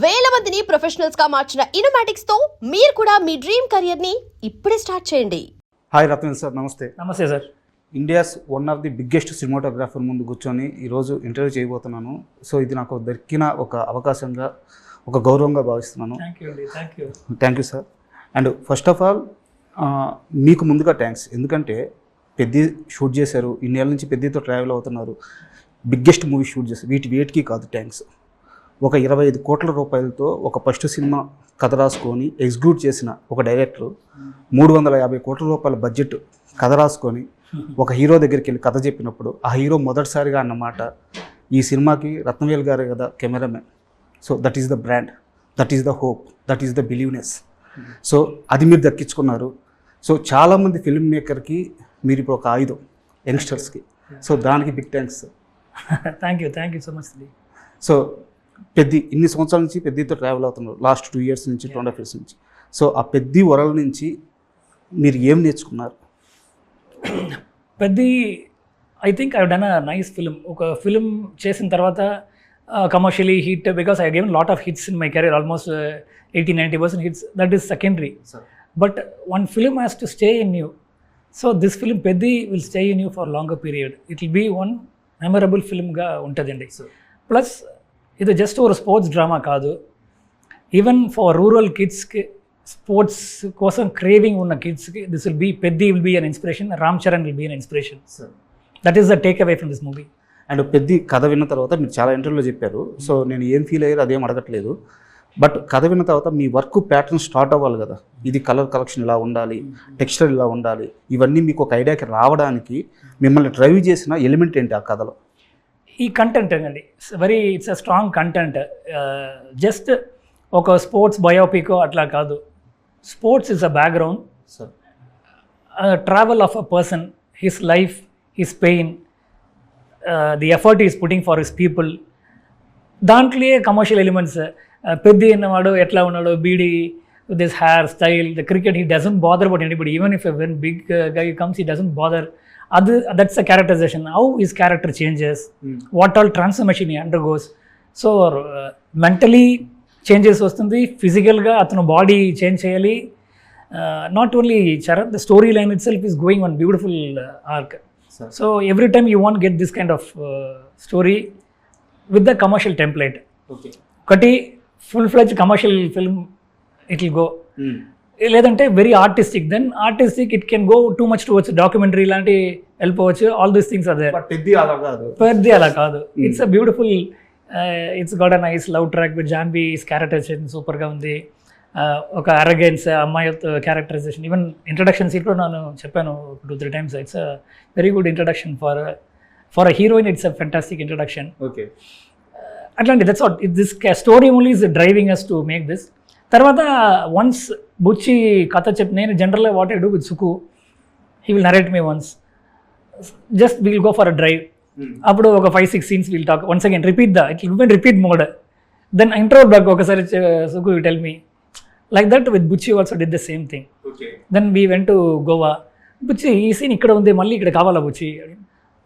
వేల మందిని ప్రొఫెషనల్స్ గా మార్చిన ఇనోమాటిక్స్ తో మీరు కూడా మీ డ్రీమ్ కెరియర్ ని ఇప్పుడే స్టార్ట్ చేయండి. హాయ్ రత్న సార్, నమస్తే. నమస్తే sir. India's one of the biggest cinematographer ముందు కూర్చొని ఈరోజు ఇంటర్వ్యూ చేయబోతున్నాను. సో ఇది నాకు దొరికిన ఒక అవకాశంగా, ఒక గౌరవంగా భావిస్తున్నాను. Thank you sir. And first of all మీకు ముందుగా థ్యాంక్స్. ఎందుకంటే పెద్ద షూట్ చేశారు, ఇన్నేళ్ళ నుంచి పెద్దతో ట్రావెల్ అవుతున్నారు, బిగ్గెస్ట్ మూవీ షూట్ చేశారు. వేటికి కాదు థ్యాంక్స్. ఒక 25 కోట్ల రూపాయలతో ఒక ఫస్ట్ సినిమా కథ రాసుకొని ఎగ్జిక్యూట్ చేసిన ఒక డైరెక్టర్ 350 కోట్ల రూపాయల బడ్జెట్ కథ రాసుకొని ఒక హీరో దగ్గరికి వెళ్ళి కథ చెప్పినప్పుడు ఆ హీరో మొదటిసారిగా అన్నమాట, ఈ సినిమాకి రత్నవేల్ గారే కదా cameraman. So that is the brand, that is the hope, that is the believeness. So అది మీరు దక్కించుకున్నారు. సో చాలామంది ఫిల్మ్ మేకర్కి మీరు ఇప్పుడు ఒక ఆయుధం, యంగ్స్టర్స్కి. సో దానికి big thanks. Thank you so much. So ఇన్ని సంవత్సరాల నుంచి పెద్దతో ట్రావెల్ అవుతున్నారు, లాస్ట్ 2 years నుంచి, 2.5 years నుంచి. సో ఆ పెద్ద వరల నుంచి మీరు ఏం నేర్చుకున్నారు? I think I done a nice film. ఒక ఫిల్మ్ చేసిన తర్వాత commercially hit, because I given lot of hits in my career, almost 80-90% hits. That is secondary. But one film has to stay in you. So this film పెద్ద will stay in you for longer period. It will be one memorable ఫిల్మ్గా ఉంటుందండి. Plus ఇది just ఒక sports drama కాదు, even for rural కిడ్స్కి, sports కోసం craving ఉన్న కిడ్స్కి this will be an inspiration. Ram Charan will be an inspiration. That is the take away from this movie. And కథ విన్న తర్వాత మీరు చాలా ఇంటర్వ్యూలో చెప్పారు. సో నేను ఏం ఫీల్ అయ్యారు అదేం అడగట్లేదు. బట్ కథ విన్న తర్వాత మీ వర్క్ ప్యాటర్న్ స్టార్ట్ అవ్వాలి కదా. ఇది కలర్ కలెక్షన్ ఇలా ఉండాలి, టెక్స్చర్ ఇలా ఉండాలి, ఇవన్నీ మీకు ఒక ఐడియాకి రావడానికి మిమ్మల్ని డ్రైవ్ చేసిన ఎలిమెంట్ ఏంటి ఆ కథలో? ఈ కంటెంట్ అండి, it's a strong content. Just ఒక స్పోర్ట్స్ బయోపిక్ అట్లా కాదు. Sports is a background, travel of a person, his life, his pain, the effort is putting for his people. దాంట్లో కమర్షియల్ ఎలిమెంట్స్, పెద్ద ఉన్నవాడు ఎట్లా ఉన్నాడు, beedi with his hair style, the cricket, he doesn't bother about anybody. Even if when big guy comes, he doesn't bother. That's the characterization. How his character changes, what all transformation he undergoes. So mentally changes వస్తుంది, ఫిజికల్గా అతను body change చేయాలి. Not only Charan, the storyline itself is going on beautiful arc. So every time you want get this kind of story with the commercial template. ఒకటి full-fledged commercial film, it will go. లేదంటే very artistic, then artistic it can go too much towards documentary లాంటి వెళ్ళిపోవచ్చు. All these things are there. పెద్ద అలా కాదు. It's a beautiful, it's got a nice love track with Janhvi's characterization సూపర్గా ఉంది. ఒక arrogance అమ్మాయి క్యారెక్టరైజేషన్, ఈవెన్ ఇంట్రడక్షన్ సీట్లో నేను చెప్పాను 2-3 times. It's a very good introduction for a heroine. It's a fantastic introduction. అట్లాంటి that's what this story only is driving us to make this. తర్వాత once Buchi కథ చెప్పి, నేను జనరల్గా what I do with Suku, he will narrate me once, just will go for a drive. అప్పుడు ఒక 5-6 scenes will talk once again, repeat mode. Then introvert back ఒకసారి Suku you tell me, like that with Buchi also did the same thing. Then we went to Goa. Buchi ఈ scene ఇక్కడ ఉంది, మళ్ళీ ఇక్కడ కావాలా Buchi?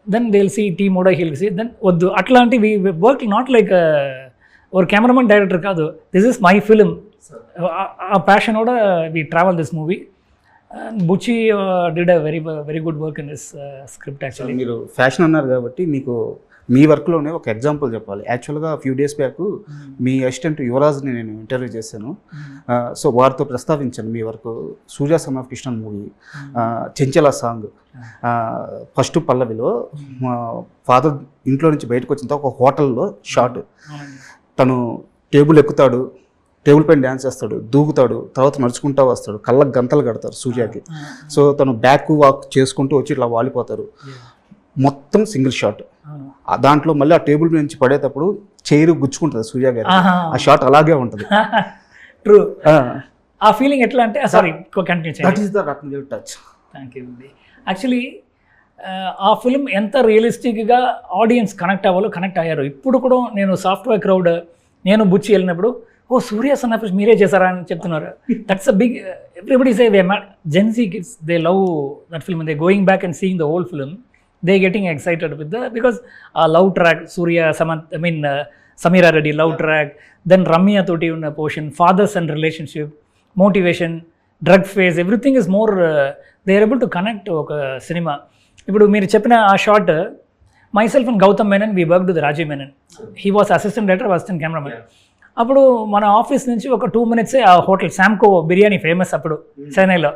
Then they will see T mode, he will see, then వద్దు. అట్లాంటి we work not like ఒక కెమెరామన్ డైరెక్టర్ కాదు, దిస్ ఇస్ మై ఫిలిం. ఆ ప్యాషనోட we travel this movie. Buchi did a very good work in this script. Actually మీరు passion అన్నారు కాబట్టి మీకు మీ వర్క్లోనే ఒక ఎగ్జాంపుల్ చెప్పాలి. యాక్చువల్గా ఫ్యూ డేస్ బ్యాక్ మీ అసిస్టెంట్ యువరాజ్ని నేను ఇంటర్వ్యూ చేశాను. సో వారితో ప్రస్తావించాను మీ work. Surya son of Krishnan movie, Chenchala song, first పల్లవిలో మా ఫాదర్ ఇంట్లో నుంచి బయటకు వచ్చిన తర్వాత ఒక హోటల్లో షాట్, తను టేబుల్ ఎక్కుతాడు, టేబుల్ పైన డ్యాన్స్ చేస్తాడు, దూకుతాడు, తర్వాత నడుచుకుంటూ వస్తాడు, కళ్ళకు గంతలు కడతారు సూర్యకి. సో తను బ్యాక్ వాక్ చేసుకుంటూ వచ్చి ఇట్లా వాలిపోతారు. మొత్తం సింగిల్ షాట్. దాంట్లో మళ్ళీ ఆ టేబుల్ నుంచి పడేటప్పుడు చైర్ గుచ్చుకుంటుంది సూర్య గారు. ఆ షాట్ అలాగే ఉంటుంది. ట్రూ. ఆ ఫీలింగ్ ఎట్లా అంటే, సారీ కంటిన్యూ చేయండి. That is the Rathnavel touch. Thank you. Actually ఆ ఫిల్మ్ ఎంత రియలిస్టిక్గా ఆడియన్స్ కనెక్ట్ అవ్వాలో కనెక్ట్ అయ్యారు. ఇప్పుడు కూడా నేను సాఫ్ట్వేర్ క్రౌడ్, నేను బుచ్చి వెళ్ళినప్పుడు, ఓ సూర్య సన్ ఆఫ్ మీరే చేశారా అని చెప్తున్నారు. That's a big, everybody say Gen Z kids, they love that film, they going back and seeing the whole film. They getting excited with because love track, Surya, Samant, Sameera Reddy love track, then Ramya తోటి ఉన్న portion, father son relationship, motivation, drug phase, everything is more they are able to connect ఒక సినిమా. ఇప్పుడు మీరు చెప్పిన ఆ short, myself and Gautam Menon, we worked with Rajiv Menon. He was assistant director, I was assistant cameraman. అప్పుడు మన office నుంచి ఒక 2 minutes ఆ హోటల్ శాంకో బిర్యానీ ఫేమస్ అప్పుడు చెన్నైలో.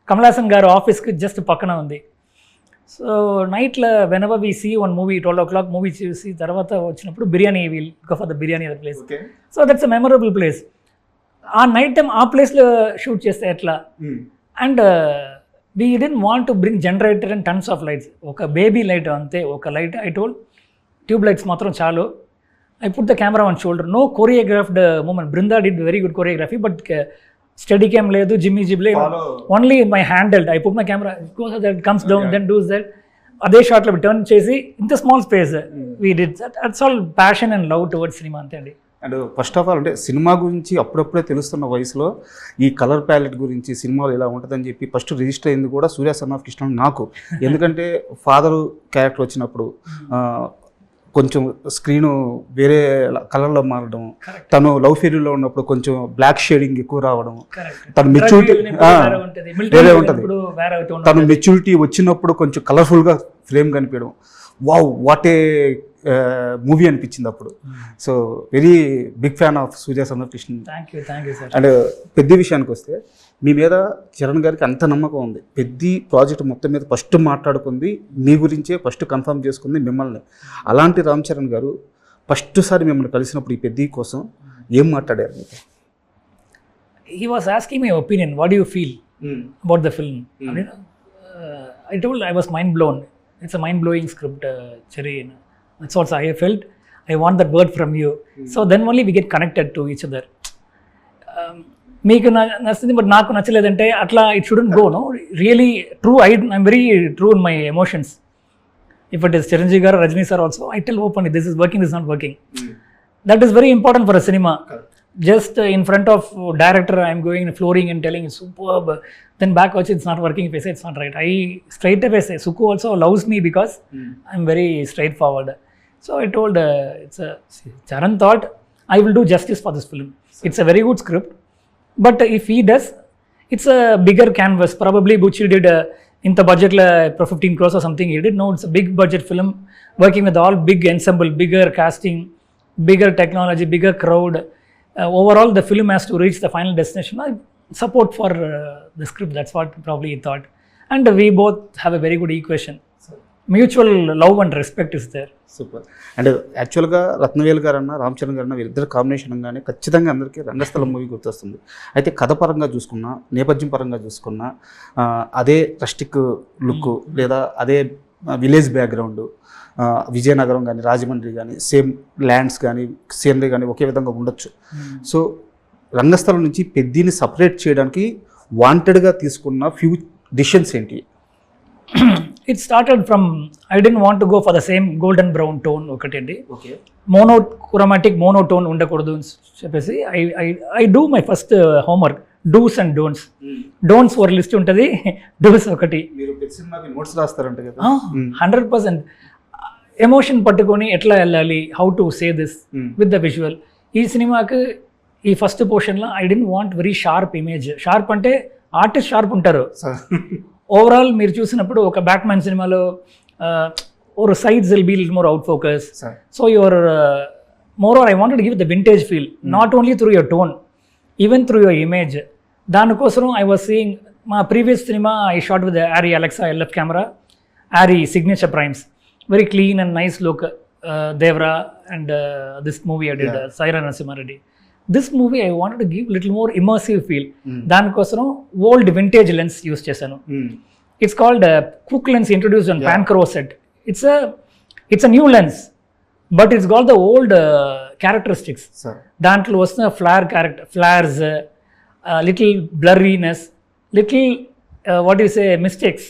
కమలాసన్ గారు ఆఫీస్కి జస్ట్ పక్కన ఉంది. సో నైట్లో whenever we see one movie 12 o'clock movie చూసి తర్వాత వచ్చినప్పుడు biryani will go for the biryani other place. So that's a memorable place. ఆ నైట్ టైం ఆ ప్లేస్లో షూట్ చేస్తే ఎట్లా. And we didn't want to bring generator and tons of lights. ఒక baby light అంతే, ఒక light. I told tube lights మాత్రం చాలు. I put the camera on shoulder. No choreographed movement. Brinda did very good choreography, but steady cam లేదు, Jimmy zip లేదు. Only my handheld. I put my camera, it goes that, comes down, then does that. అదే షాట్లో turn చేసి ఇంత small space we did that. That's all passion and love towards cinema అంతే అండి. And first of all అంటే cinema గురించి అప్పుడప్పుడే తెలుస్తున్న వయసులో ఈ కలర్ ప్యాలెట్ గురించి సినిమాలో ఇలా ఉంటుందని చెప్పి ఫస్ట్ రిజిస్టర్ అయింది కూడా సూర్య సన్ ఆఫ్ కృష్ణ నాకు. ఎందుకంటే ఫాదర్ క్యారెక్టర్ వచ్చినప్పుడు కొంచెం స్క్రీను వేరే కలర్లో మారడం, తను లవ్ ఫెయిరీలో ఉన్నప్పుడు కొంచెం బ్లాక్ షేడింగ్ ఎక్కువ రావడం, తను మెచ్యూరిటీ వేరే ఉంటుంది, తను మెచ్యూరిటీ వచ్చినప్పుడు కొంచెం కలర్ఫుల్గా ఫ్రేమ్ కనిపించడం, వావ్ వాట్ ఏ మూవీ అనిపించింది అప్పుడు. So very big fan of Surya son of Krishna. And పెద్ద విషయానికి వస్తే మీ మీద చరణ్ గారికి అంత నమ్మకం ఉంది. పెద్ద ప్రాజెక్ట్ మొత్తం మీద ఫస్ట్ మాట్లాడుకుంది మీ గురించే, ఫస్ట్ కన్ఫర్మ్ చేసుకుంది మిమ్మల్ని. అలాంటి రామ్ చరణ్ గారు ఫస్ట్ సారి మిమ్మల్ని కలిసినప్పుడు ఈ పెద్ద కోసం ఏం మాట్లాడారు మీకు? He was asking my opinion, what do you feel about the film? I told I was mind blown. It's a mind blowing script, Cherry. That's what I felt. I want that word from you. So then only we get connected to each other. మీకు నచ్చింది but నాకు నచ్చలేదంటే అట్లా it shouldn't go. No really true. I'm very true in my emotions. If it is Chiranjeevi garu, Rajini sir also, I tell open this is working, this not working. That is very important for a cinema. Just in front of director I am going and flooring and telling superb, then back watch it's not working. If I say it's not right, I straight away say Suku also loves me because I'm very straightforward. So I told it's a Charan thought I will do justice for this film. It's a very good script, but if he does, it's a bigger canvas. Probably Bucci did in the budget for 15 crores or something he did. No, it's a big budget film working with all big ensemble, bigger casting, bigger technology, bigger crowd. Overall the film has to reach the final destination. I support for the script. That's what probably he thought, and we both have a very good equation. Mutual love and respect is there. Super. And యాక్చువల్గా రత్నవేల్ గారు అన్న, రామ్ చరణ్ గారు అన్న వీరిద్దరు combination అనగానే ఖచ్చితంగా అందరికీ రంగస్థలం movie గుర్తొస్తుంది. అయితే కథ పరంగా చూసుకున్నా, నేపథ్యం పరంగా చూసుకున్నా, అదే రస్టిక్ లుక్ లేదా అదే విలేజ్ బ్యాక్గ్రౌండ్, విజయనగరం కానీ రాజమండ్రి కానీ సేమ్ ల్యాండ్స్ కానీ సీనరీ కానీ ఒకే విధంగా ఉండొచ్చు. సో రంగస్థలం నుంచి పెద్దిని సపరేట్ చేయడానికి వాంటెడ్గా తీసుకున్న ఫ్యూ డిసిషన్స్ ఏంటి? It started from I didn't want to go for the same golden brown tone ఒకటండి. మోనోక్రోమాటిక్ మోనోటోన్ ఉండకూడదు అని చెప్పేసి I do my first homework, dos and don'ts. Don'ts ఒక లిస్ట్ ఉంటుంది, డూస్ ఒకటి. 100% ఎమోషన్ పట్టుకొని ఎట్లా వెళ్ళాలి, how to say this with the visual. ఈ సినిమాకి ఈ ఫస్ట్ పోర్షన్లో I don't want very sharp image. Sharp అంటే ఆర్టిస్ట్ షార్ప్ ఉంటారు. ఓవరాల్ మీరు చూసినప్పుడు ఒక బ్యాట్మ్యాన్ సినిమాలో or sides will be a little more out focus. So your moreover I wanted to give the vintage feel, not only through your tone, even through your image. దానికోసం I was seeing my previous cinema I shot with the Arri Alexa LF camera, Arri signature primes, very clean and nice look. Devra and this movie I did, Saira Narasimha Reddy. This movie I wanted to give little more immersive feel. దానికోసం old vintage lens use చేశాను. It's called Cook lens introduced on Pancro set. It's a new lens, but it's got the old characteristics. దాంట్లో వస్తున్న flares, little blurriness, little what do you say, mistakes.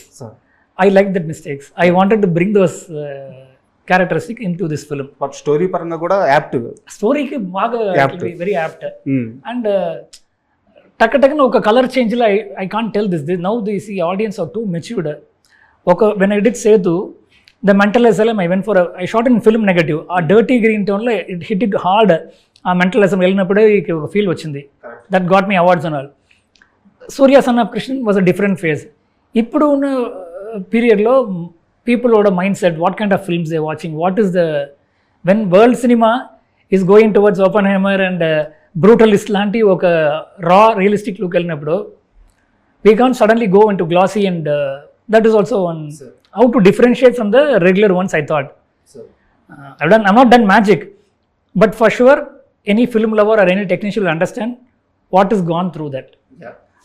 I like that mistakes. I wanted to bring those characteristic into this film. But story paranga kuda apt. Story ki baga very apt. And takka oka color change la I can't tell this. Now they see audience are too matured. When I did Setu, the mental asylum I went for I shot in film negative. ఆ dirty green టోన్లో it hit it hard. ఆ mental asylum వెళ్ళినప్పుడే ఒక feel వచ్చింది. That got me awards and all. Surya son of Krishnan was a different phase. ఇప్పుడు ఉన్న పీరియడ్లో people ఓడ mindset, what kind of films they watching, what is the when world cinema is going towards Oppenheimer and Brutalist లాంటి ఒక raw realistic look వెళ్ళినప్పుడు we can't suddenly go into glassy and that is also one how to differentiate from the regular ones. I thought I'm not done magic, but for sure any film lover or any technician will understand what is gone through that.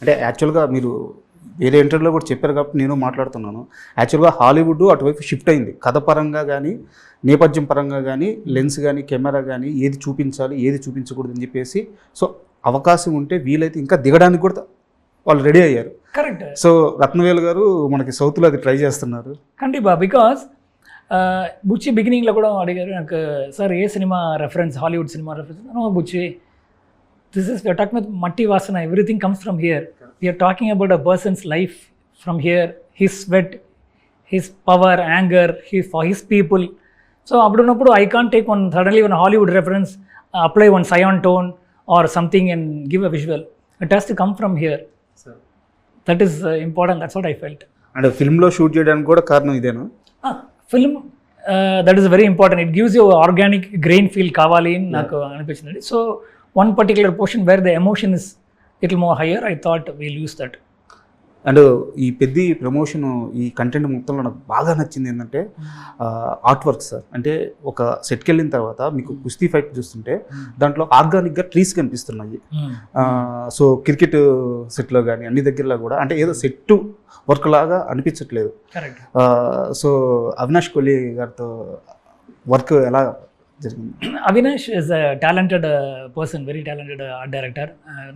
అంటే యాక్చువల్గా మీరు వేరే ఇంటర్వ్యూలో కూడా చెప్పారు కాబట్టి నేను మాట్లాడుతున్నాను. యాక్చువల్గా హాలీవుడ్ అటువైపు షిఫ్ట్ అయింది. కథ పరంగా కానీ, నేపథ్యం పరంగా కానీ, లెన్స్ కానీ, కెమెరా కానీ, ఏది చూపించాలి ఏది చూపించకూడదు అని చెప్పేసి, సో అవకాశం ఉంటే వీలైతే ఇంకా దిగడానికి కూడా వాళ్ళు రెడీ అయ్యారు. కరెక్ట్. సో రత్నవేలు గారు మనకి సౌత్లో అది ట్రై చేస్తున్నారు. కండిపా. బికాస్ బుచ్చి బిగినింగ్లో కూడా అడిగారు నాకు, సార్ ఏ సినిమా రెఫరెన్స్, హాలీవుడ్ సినిమా reference? No Buchi, this is talking with మట్టి వాసన, everything comes from here. We are talking about a person's life from here, his sweat, his power, anger, for his people. So appudunnappudu I can't take one suddenly one Hollywood reference, apply one cyan tone or something and give a visual. It has to come from here. So that is important. That's what I felt. And film lo shoot cheyadaniki kuda kaaranam idena. Film that is very important. It gives you organic grain feel kavali in naaku anipinchindi. So one particular portion where the emotion is little more higher, I thought we'll use that. And ఈ పెద్ద promotion, ఈ content మొత్తంలో నాకు బాగా నచ్చింది ఏంటంటే art work sir. అంటే ఒక సెట్కి వెళ్ళిన తర్వాత మీకు కుస్తీ ఫైట్ చూస్తుంటే దాంట్లో ఆర్గానిక్గా ట్రీస్ కనిపిస్తున్నాయి. సో క్రికెట్ సెట్లో కానీ అన్ని దగ్గరలో కూడా అంటే ఏదో సెట్ వర్క్ లాగా అనిపించట్లేదు. సో అవినాష్ కోహ్లీ గారితో వర్క్ ఎలా జరిగింది? Avinash is a talented person, very talented art director.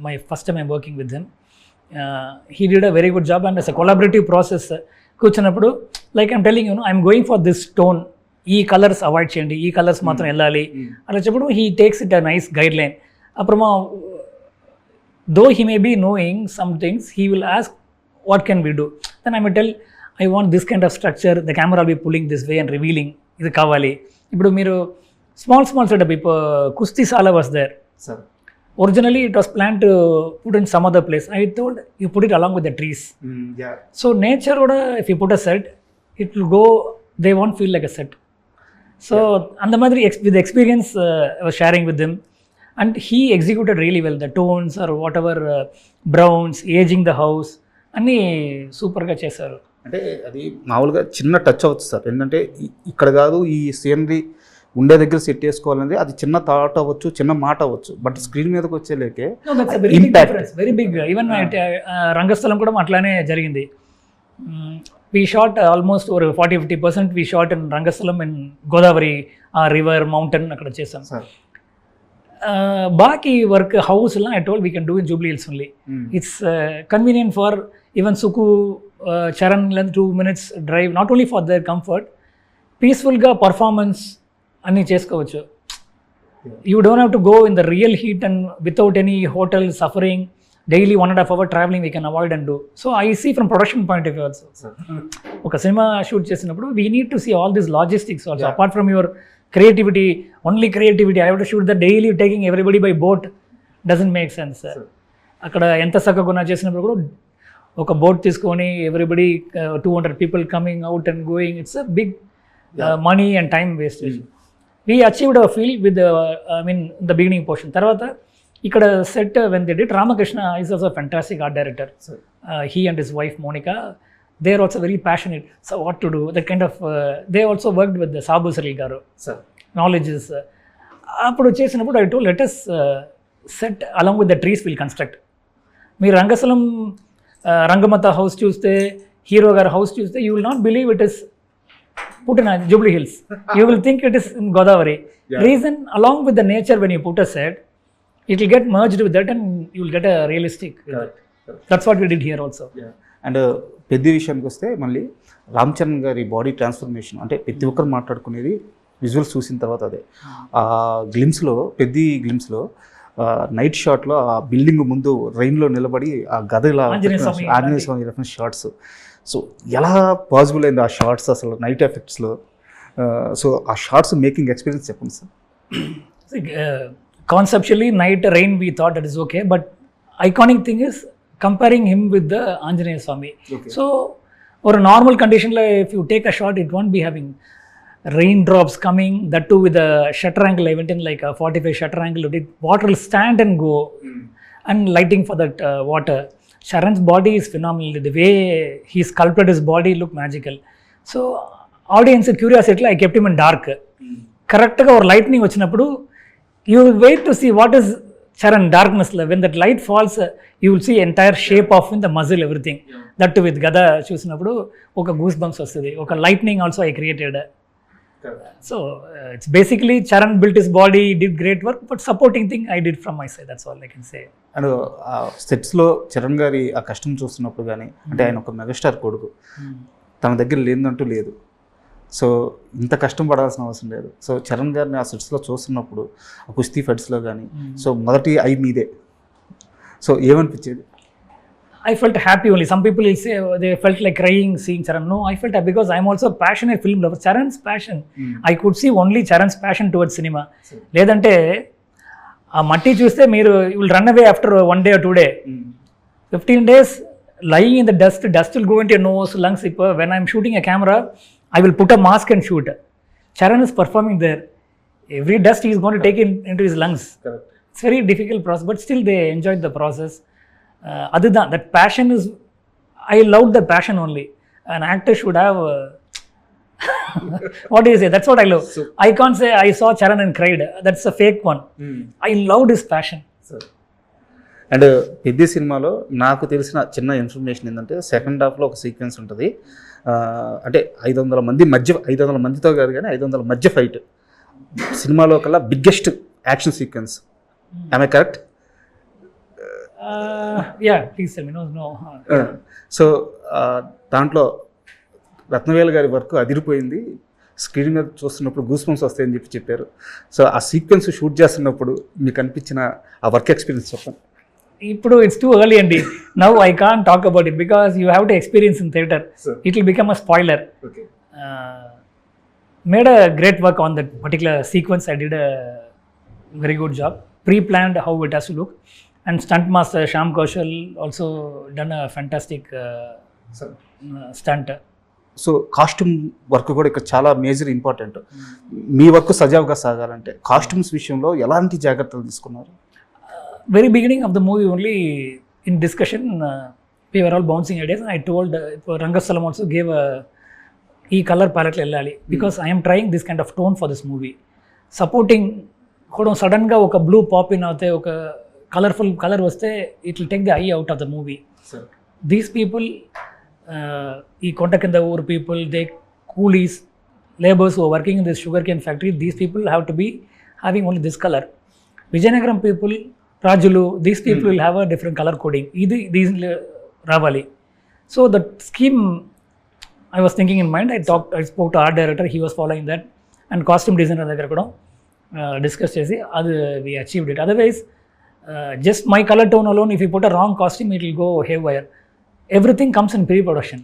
My first time I'm working with him. He did a very good job, and as a collaborative process, కూర్చున్నప్పుడు like I'm telling you, I'm going for this tone, ఈ colours avoid చేయండి, ఈ colours మాత్రం వెళ్ళాలి అలా చెప్పడం. He takes it a nice guideline. అప్పుడు though he may be knowing some things, he will ask what can we do. Then I will tell I want this kind of structure, the camera be pulling this way and revealing, ఇది కావాలి. ఇప్పుడు మీరు small setup, Kusti Sala was there. Sir. Originally it was planned to put in some other place. I told you put it along with the trees. Yeah. So nature, if you put a set, it will go, they won't feel like a set. So and the madri with the experience I was sharing with him, and he executed really well. The tones or whatever, browns, aging the house, అన్నీ సూపర్గా చేశారు. అంటే అది మామూలుగా చిన్న touch అవుతుంది sir. ఏంటంటే ఇక్కడ కాదు, ఈ సీనరీ ఉండే దగ్గర సెట్ చేసుకోవాలంటే అది చిన్న థాట్ అవ్వచ్చు, చిన్న మాట అవ్వచ్చు, బట్ స్క్రీన్ మీదకి వచ్చేలేకే వెరీ బిగ్. ఈవెన్ రంగస్థలం కూడా అట్లానే జరిగింది. వీ షాట్ ఆల్మోస్ట్ ఒక 40-50% we shot in Rangasthalam, in Godavari, river, mountain అక్కడ చేసాం. బాకీ వర్క్ హౌస్లో I told we can do in Jubilee Hills only. It's convenient for even Suku, Charan, 2 minutes drive, not only for their comfort, పీస్ఫుల్గా performance అన్నీ చేసుకోవచ్చు. You don't have to go in the real heat and without any hotel suffering, daily 1.5 hour travelling we can avoid and do. So I see from production point of view also. ఒక సినిమా shoot చేసినప్పుడు we need to see all this logistics also. Apart from your creativity, only creativity, I have to shoot the daily taking everybody by boat, doesn't make sense. అక్కడ ఎంత చక్కగా చేసినప్పుడు కూడా ఒక boat తీసుకొని everybody 200 people coming out and going, it's a big money and time wastage. We achieved a feel with the beginning portion. తర్వాత ఇక్కడ set when they did, Ramakrishna is also a fantastic art director. He and his wife Monica, they are also very passionate. So what to do, that kind of they also worked with the Sabu Saril garu. Knowledge is appudu chesinappudu I told, let us set along with the trees we'll construct. Meer Rangasalam Rangamata house chuste, Hero gar house chuste, you will not believe it is put in Jubilee Hills. You will think it is in Godavari. Reason, along with the nature, when you put a set, it will get merged with that and you will get a realistic. That's what we did here also. And పెద్ద విషయానికి వస్తే మళ్ళీ రామ్ చరణ్ గారి body transformation, అంటే ప్రతి ఒక్కరు మాట్లాడుకునేది visuals చూసిన తర్వాత అదే. ఆ గ్లిమ్స్లో, పెద్ద గ్లిమ్స్లో నైట్ షాట్లో ఆ బిల్డింగ్ ముందు రైన్లో నిలబడి ఆ గదిలా ఆంజనేయ స్వామి రెఫరెన్స్ షార్ట్స్. సో ఎలా పాసిబుల్ అయింది ఆ షార్ట్స్ అసలు నైట్ ఎఫెక్ట్స్లో? సో ఆ షార్ట్స్ మేకింగ్ ఎక్స్పీరియన్స్ చెప్పండి sir. Conceptually, night rain, we thought that is okay, but iconic thing is comparing him with the Anjaneya Swami. Okay. So, or a normal condition, like if you take a shot, it won't be having raindrops coming, that too with a shutter angle. I went in like a 45 shutter angle, water will stand and go, and lighting for that water. Sharan's body is phenomenal. The way he sculpted his body looked magical. So, audience curiosity, I kept him in dark. Correct or lightning vachinappudu, you will wait to see what is Charan darkness. When that light falls, you will see entire shape of in the muzzle, everything. That too with Gada చూసినప్పుడు ఒక goose bumps వస్తుంది. ఒక lightning also I created. So it's basically Charan built his body, did great work, but supporting thing I did from my side, that's all I can say. And సెట్స్లో చరణ్ గారి ఆ కష్టం చూస్తున్నప్పుడు కానీ, అంటే ఆయన ఒక మెగాస్టార్ కొడుకు, తన దగ్గర లేదంటూ లేదు. సో ఇంత కష్టం పడాల్సిన అవసరం లేదు. సో చరణ్ గారిని ఆ సెట్స్లో చూస్తున్నప్పుడు, ఆ కుస్తీ ఫైట్స్లో కానీ, సో మొదటి ఐ మీదే. So ఏమనిపించేది? I felt happy only. Some people will say they felt like crying seeing Charan. No, I felt happy because I'm also a passionate film lover. Charan's passion. I could see only Charan's passion towards cinema. లేదంటే ఆ మట్టి చూస్తే మీరు you will run away after 1 day or 2 days. 15 days lying in the dust will go into your nose, lungs. When I'm shooting a camera, I will put a mask and shoot. Charan is performing there. Every dust he is going to take into his lungs. Correct. It's very difficult process, but still they enjoyed the process. Other than that passion is, I loved the passion only. An actor should have what do you say? That's what I love. So, I can't say I saw Charan and cried. That's a fake one. I loved his passion. And పెద్ద సినిమాలో నాకు తెలిసిన చిన్న information ఏంటంటే, second హాఫ్లో ఒక sequence ఉంటుంది. అంటే 500 మందితో కాదు కానీ 500 మధ్య ఫైట్. సినిమాలో కల్లా బిగ్గెస్ట్ యాక్షన్ సీక్వెన్స్. ఆమె correct? Yeah, please tell me. No. So దాంట్లో రత్నవేలు గారి వర్క్ అదిరిపోయింది. స్క్రీన్ మీద చూస్తున్నప్పుడు గూస్ బంప్స్ వస్తాయని చెప్పారు. సో ఆ సీక్వెన్స్ షూట్ చేస్తున్నప్పుడు మీకు అనిపించిన ఆ వర్క్ ఎక్స్పీరియన్స్ చెప్పండి. ఇప్పుడు it's too early and now I can't talk about it because you have to experience in theatre. Sure. It will become a spoiler. Okay. Made a great work on that particular sequence. I did a very good job. Pre-planned how it has to look. And stunt master Shyam Kaushal also done a fantastic stunt. So costume work కూడా ఇక్కడ చాలా major important. మీ work సజావుగా సాగాలంటే costumes విషయంలో ఎలాంటి జాగ్రత్తలు తీసుకున్నారు? Very beginning of the movie only, in discussion, we were all bouncing ideas, and I told Rangastalam also gave a color palette ellali because I am trying this kind of tone for this movie. Supporting sudden ga oka blue pop in avute, oka colorful color vaste, it will take the eye out of the movie. Sir. These people, ee Kontakinda Ooru people, they coolies, laborers who are working in this sugarcane factory, these people have to be having only this color. Vijayanagaram people, Rajulu, these people will have a different color coding. These Ravali. So the scheme I was thinking in mind. I spoke to art director. He was following that, and costume designer దగ్గర కూడా discuss చేసి అది we achieved it. Otherwise, just my color tone alone, if you put a wrong costume, it will go haywire. Everything comes in pre-production.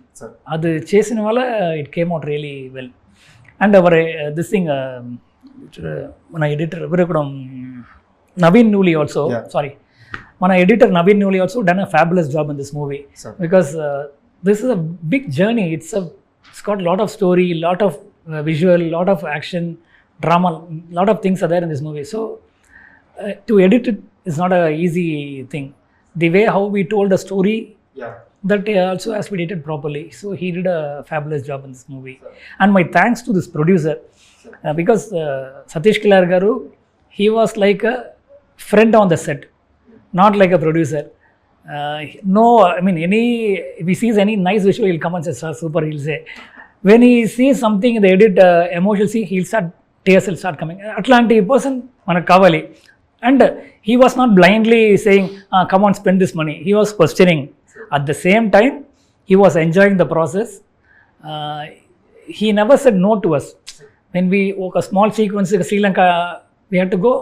అది చేసిన వల్ల it came out really well. And our this thing, మన editor ఎవరు కూడా Naveen Nooli also, sorry, my editor Naveen Nooli also done a fabulous job in this movie. Sir. Because this is a big journey. It's got a lot of story, lot of visual, lot of action, drama, lot of things are there in this movie. So to edit it is not a easy thing. The way how we told the story, that also has to be edited properly. So he did a fabulous job in this movie. Sir. And my thanks to this producer, because Satish Kilar garu, he was like a friend on the set, not like a producer. No, I mean, if he sees any nice visual, he'll come and say, "Sir, super," he'll say. When he sees something in the edit, emotional scene, tears will start coming. Atlanti person, manaku kavali. And he was not blindly saying, "Come on, spend this money." He was questioning. At the same time, he was enjoying the process. He never said no to us. When we walk a small sequence in Sri Lanka, we had to go.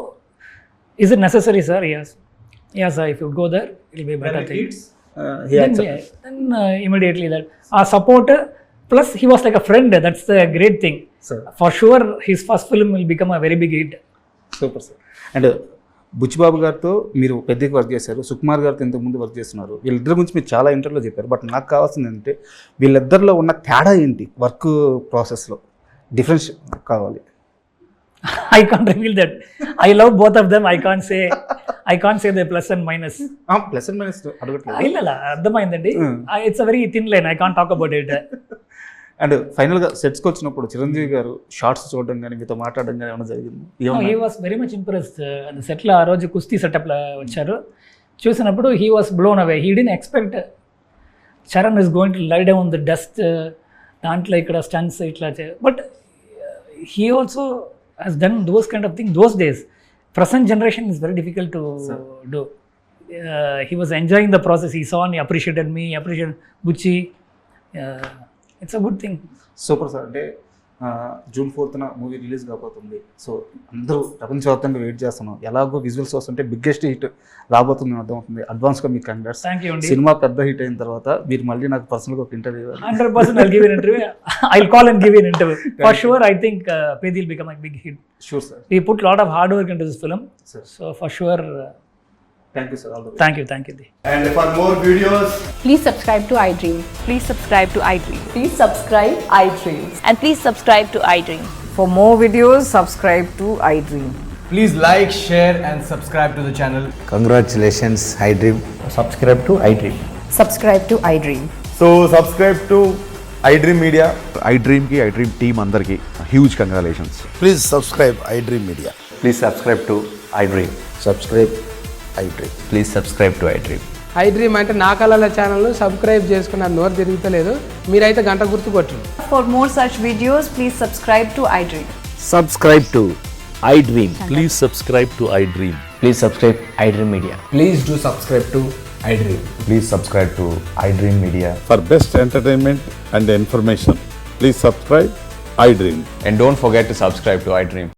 Is it necessary, sir? Yes. Yes, sir. If you go there, it will be a better thing. Then immediately that our support, plus he was like a friend. That's the great thing. Sir For sure, his first film will become a very big hit. Super sir. And Buchibabu గారితో మీరు పెద్దకి work చేశారు, సుకుమార్ గారితో ఇంతకుముందు work చేస్తున్నారు. వీళ్ళిద్దరి గురించి మీరు చాలా ఇంటర్వ్యూలో చెప్పారు. బట్ నాకు కావాల్సింది ఏంటంటే వీళ్ళిద్దరిలో ఉన్న తేడా ఏంటి, వర్క్ ప్రాసెస్లో డిఫరెన్స్ కావాలి. I can't reveal that. I love both of them. I can't say the plus and minus. Plus and minus అడగట్లేదు. ಇಲ್ಲ అర్థమైందండి. It's a very thin line. I can't talk about it. And ఫైనల్గా సెట్స్కి వచ్చినప్పుడు చిరంజీవి గారు shorts చూడడం కానీ మీతో మాట్లాడడం కానీ ఏమైనా జరిగింది? He was very much impressed. సెట్లో ఆ రోజు కుస్తీ సెటప్లో వచ్చారు. చూసినప్పుడు he was blown away. He DIN expect Charan is going to lie down the dust, దాంట్లో ఇక్కడ స్టన్స్ ఇట్లా. But he also has done those kind of things those days. Present generation is very difficult to do. He was enjoying the process. He saw and he appreciated me, appreciated Bucci. It's a good thing. Super sir. అంటే June 4th movie release కాబోతుంది. So అందరూ ప్రపంచవ్యాప్తంగా wait చేస్తున్నాం. ఎలాగో visuals వస్తుంటే biggest hit రాబోతుంది అర్థమవుతుంది. అడ్వాన్స్గా మీకు కంగ్రాట్స్. Thank you అండి. సినిమా పెద్ద హిట్ అయిన తర్వాత మీరు మళ్ళీ నాకు పర్సనల్గా ఒక interview 100% I'll give you an interview. I'll call and give you an interview. For sure, I think Pedi will become a big hit. Sure sir. We put a lot of hard work into this film. Sir. So for sure, thank you sir. All the thank you. And for more videos, Please subscribe to iDream. Please subscribe to iDream. Please subscribe iDream. And please subscribe to iDream. For more videos, subscribe to iDream. please like, share, and subscribe to the channel. Congratulations, iDream. subscribe to iDream. Subscribe to iDream. So subscribe to iDream Media. iDream team andarki huge congratulations. Please subscribe iDream Media. Please subscribe to iDream. Subscribe iDream. Please subscribe to iDream. iDream అంటే నా కళల ఛానల్ను subscribe చేసుకున్న నోరు తిరుగుతలేదు, మీరైతే గంట గుర్తు కొట్టండి. For more such videos, please subscribe to iDream. Subscribe to iDream. Please subscribe to iDream. Please subscribe iDream Media. Please do subscribe to iDream. Please subscribe to iDream Media. For best entertainment and information, please subscribe iDream. And don't forget to subscribe to iDream.